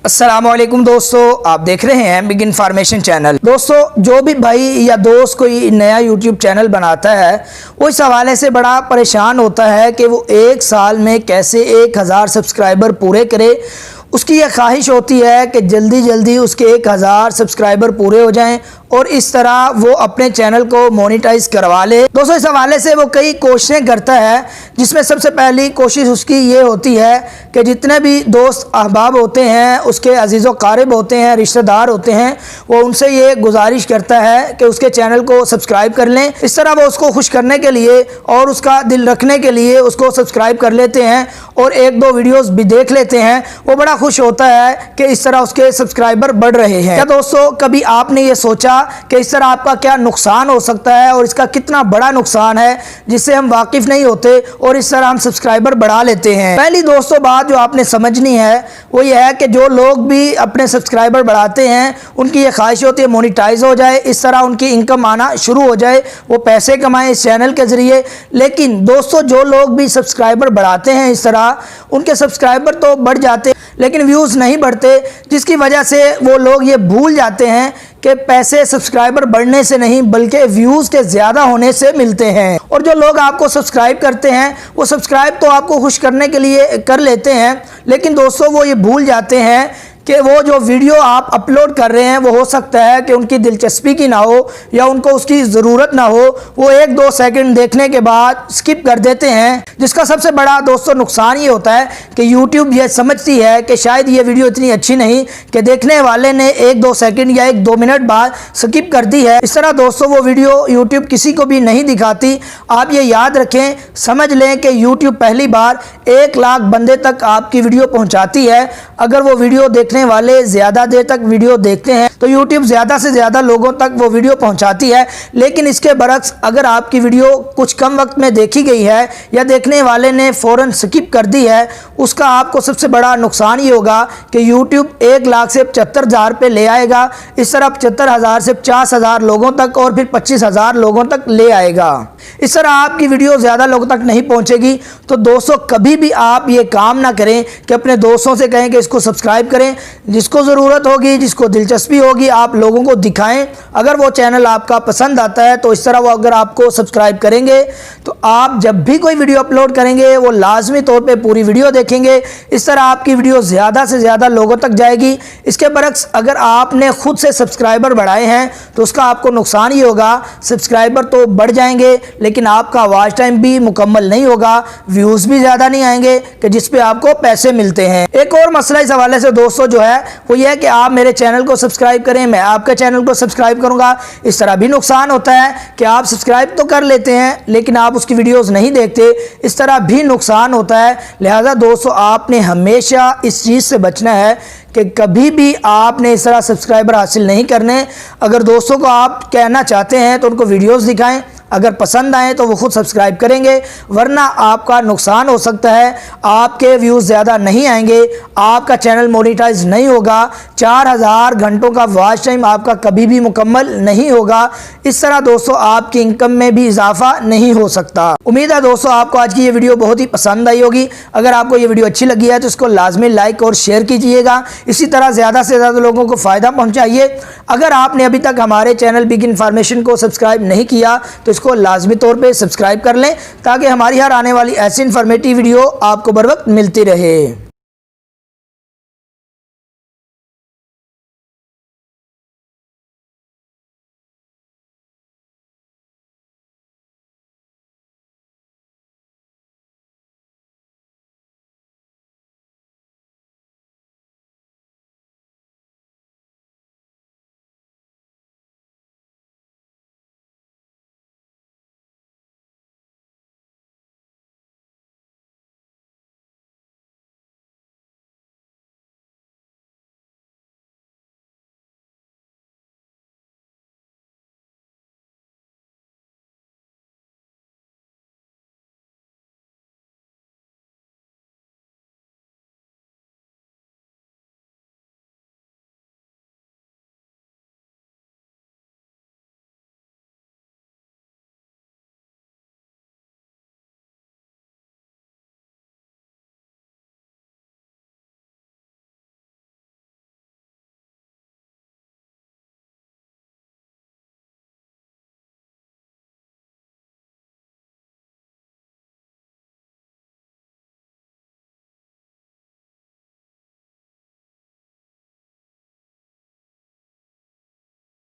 अस्सलामुअलैकुम दोस्तों, आप देख रहे हैं बिग इन्फॉर्मेशन चैनल। दोस्तों, जो भी भाई या दोस्त कोई नया यूट्यूब चैनल बनाता है वो इस हवाले से बड़ा परेशान होता है कि वो एक साल में कैसे 1000 सब्सक्राइबर पूरे करे। उसकी यह ख्वाहिश होती है कि जल्दी जल्दी उसके 1000 सब्सक्राइबर पूरे हो जाएं और इस तरह वो अपने चैनल को मोनेटाइज करवा ले। दोस्तों, इस हवाले से वो कई कोशिशें करता है, जिसमें सबसे पहली कोशिश उसकी ये होती है कि जितने भी दोस्त अहबाब होते हैं, उसके अजीज़ व क़ारिब होते हैं, रिश्तेदार होते हैं, वो उनसे ये गुजारिश करता है कि उसके चैनल को सब्सक्राइब कर लें। इस तरह वो उसको खुश करने के लिए और उसका दिल रखने के लिए उसको सब्सक्राइब कर लेते हैं और एक दो वीडियोज़ भी देख लेते हैं। वो बड़ा खुश होता है कि इस तरह उसके सब्सक्राइबर बढ़ रहे हैं। क्या दोस्तों, कभी आपने ये सोचा कि इस तरह आपका क्या नुकसान हो सकता है और इसका कितना बड़ा नुकसान है जिससे हम वाकिफ नहीं होते और इस तरह हम सब्सक्राइबर बढ़ा लेते हैं। पहली दोस्तों बात जो आपने समझनी है वो ये है कि जो लोग भी अपने सब्सक्राइबर बढ़ाते हैं उनकी ये ख्वाहिश होती है मोनेटाइज हो जाए, इस तरह उनकी इनकम आना शुरू हो जाए, वो पैसे कमाएं इस चैनल के ज़रिए। लेकिन दोस्तों, जो लोग भी सब्सक्राइबर बढ़ाते हैं इस तरह उनके सब्सक्राइबर तो बढ़ जाते लेकिन व्यूज़ नहीं बढ़ते, जिसकी वजह से वो लोग ये भूल जाते हैं कि पैसे सब्सक्राइबर बढ़ने से नहीं बल्कि व्यूज़ के ज़्यादा होने से मिलते हैं। और जो लोग आपको सब्सक्राइब करते हैं वो सब्सक्राइब तो आपको खुश करने के लिए कर लेते हैं, लेकिन दोस्तों वो ये भूल जाते हैं कि वो जो वीडियो आप अपलोड कर रहे हैं वो हो सकता है कि उनकी दिलचस्पी की ना हो या उनको उसकी ज़रूरत ना हो, वो 1-2 सेकंड देखने के बाद स्किप कर देते हैं। जिसका सबसे बड़ा दोस्तों नुकसान ये होता है कि यूट्यूब ये समझती है कि शायद ये वीडियो इतनी अच्छी नहीं कि देखने वाले ने 1-2 सेकंड या 1-2 मिनट बाद स्किप कर दी है। इस तरह दोस्तों वो वीडियो यूट्यूब किसी को भी नहीं दिखाती। आप ये याद रखें, समझ लें कि यूट्यूब पहली बार 1 लाख बंदे तक आपकी वीडियो पहुँचाती है। अगर वो वीडियो देखने वाले ज़्यादा देर तक वीडियो देखते हैं तो YouTube ज़्यादा से ज़्यादा लोगों तक वो वीडियो पहुंचाती है। लेकिन इसके बरक्स अगर आपकी वीडियो कुछ कम वक्त में देखी गई है या देखने वाले ने फ़ौरन स्किप कर दी है, उसका आपको सबसे बड़ा नुकसान ये होगा कि YouTube 1 लाख से 75,000 पे ले आएगा। इस तरह 75,000 से 50,000 लोगों तक और फिर 25,000 लोगों तक ले आएगा। इस तरह आपकी वीडियो ज़्यादा लोगों तक नहीं पहुँचेगी। तो दोस्तों, कभी भी आप ये काम ना करें कि अपने दोस्तों से कहें कि इसको सब्सक्राइब करें। जिसको ज़रूरत होगी, जिसको दिलचस्पी होगी, आप लोगों को दिखाएं। अगर वो चैनल आपका पसंद आता है तो इस तरह वो अगर आपको सब्सक्राइब करेंगे तो आप जब भी कोई वीडियो अपलोड करेंगे वो लाजमी तौर पे पूरी वीडियो देखेंगे। इस तरह आपकी वीडियो ज़्यादा से ज़्यादा लोगों तक जाएगी। इसके बरक्स अगर आपने खुद से सब्सक्राइबर बढ़ाए हैं तो उसका आपको नुकसान ही होगा, सब्सक्राइबर तो बढ़ जाएंगे लेकिन आपका वॉच टाइम भी मुकम्मल नहीं होगा, व्यूज़ भी ज़्यादा नहीं आएंगे कि जिस पे आपको पैसे मिलते हैं। एक और मसला इस हवाले से दोस्तों जो है वो ये है कि आप मेरे चैनल को सब्सक्राइब करें, मैं आपके चैनल को सब्सक्राइब करूंगा। इस तरह भी नुकसान होता है कि आप सब्सक्राइब तो कर लेते हैं लेकिन आप उसकी वीडियोस नहीं देखते, इस तरह भी नुकसान होता है। लिहाजा दोस्तों, आपने हमेशा इस चीज़ से बचना है कि कभी भी आपने इस तरह सब्सक्राइबर हासिल नहीं करने। अगर दोस्तों को आप कहना चाहते हैं तो उनको वीडियोस दिखाएं, अगर पसंद आए तो वो खुद सब्सक्राइब करेंगे, वरना आपका नुकसान हो सकता है। आपके व्यूज़ ज़्यादा नहीं आएंगे, आपका चैनल मोनेटाइज नहीं होगा, 4000 घंटों का वॉच टाइम आपका कभी भी मुकम्मल नहीं होगा। इस तरह दोस्तों आपकी इनकम में भी इजाफा नहीं हो सकता। उम्मीद है दोस्तों आपको आज की ये वीडियो बहुत ही पसंद आई होगी। अगर आपको ये वीडियो अच्छी लगी है तो इसको लाजमी लाइक और शेयर कीजिएगा। इसी तरह ज़्यादा से ज़्यादा लोगों को फ़ायदा पहुँचाइए। अगर आपने अभी तक हमारे चैनल बिग इन्फॉर्मेशन को सब्सक्राइब नहीं किया तो इसको लाजमी तौर पे सब्सक्राइब कर लें ताकि हमारी हर आने वाली ऐसी इन्फॉर्मेटिव वीडियो आपको बर वक्त मिलती रहे।